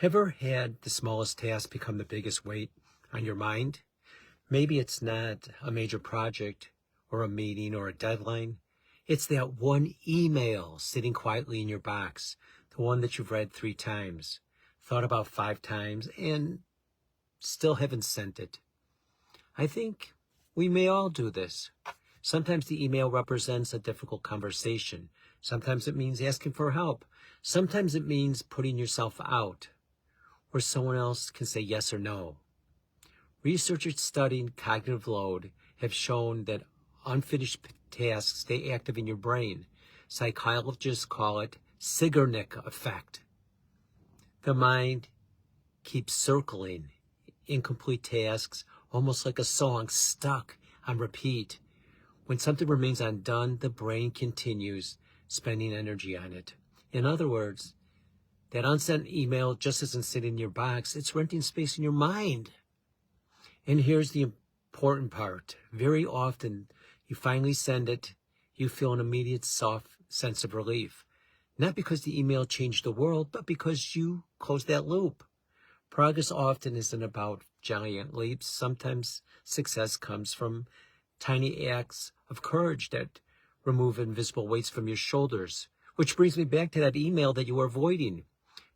Ever had the smallest task become the biggest weight on your mind? Maybe it's not a major project or a meeting or a deadline. It's that one email sitting quietly in your box, the one that you've read 3 times, thought about 5 times, and still haven't sent it. I think we may all do this. Sometimes the email represents a difficult conversation. Sometimes it means asking for help. Sometimes it means putting yourself out, where someone else can say yes or no. Researchers studying cognitive load have shown that unfinished tasks stay active in your brain. Psychologists call it Zeigarnik effect. The mind keeps circling incomplete tasks, almost like a song stuck on repeat. When something remains undone, the brain continues spending energy on it. In other words, that unsent email just isn't sitting in your box, it's renting space in your mind. And here's the important part. Very often, you finally send it, you feel an immediate soft sense of relief. Not because the email changed the world, but because you closed that loop. Progress often isn't about giant leaps. Sometimes success comes from tiny acts of courage that remove invisible weights from your shoulders. Which brings me back to that email that you were avoiding.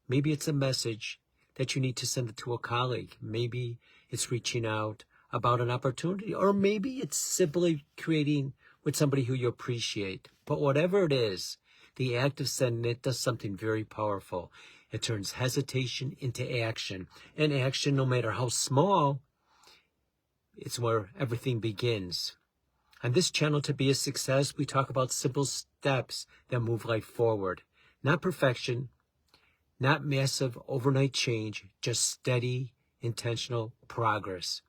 Maybe it's a message that you need to send it to a colleague. Maybe it's reaching out about an opportunity, or maybe it's simply creating with somebody who you appreciate. But whatever it is, the act of sending it does something very powerful. It turns hesitation into action. And action, no matter how small, it's where everything begins. On this channel, To Be a Success, we talk about simple steps that move life forward. Not perfection, not massive overnight change, just steady, intentional progress.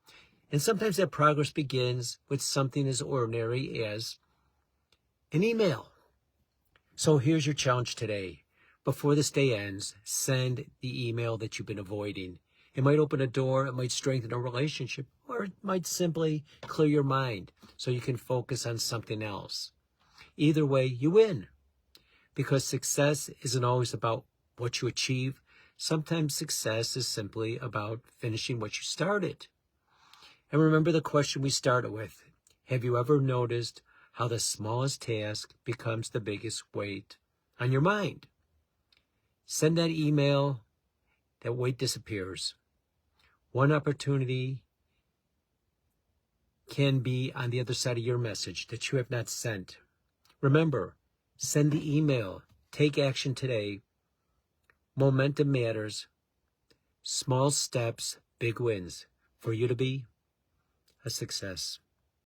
And sometimes that progress begins with something as ordinary as an email. So here's your challenge today. Before this day ends, send the email that you've been avoiding. It might open a door, it might strengthen a relationship, or it might simply clear your mind so you can focus on something else. Either way, you win. Because success isn't always about what you achieve. Sometimes success is simply about finishing what you started. And remember the question we started with. Have you ever noticed how the smallest task becomes the biggest weight on your mind? Send that email, that weight disappears. One opportunity can be on the other side of your message that you have not sent. Remember, send the email. Take action today. Momentum matters. Small steps, big wins for you to be a success.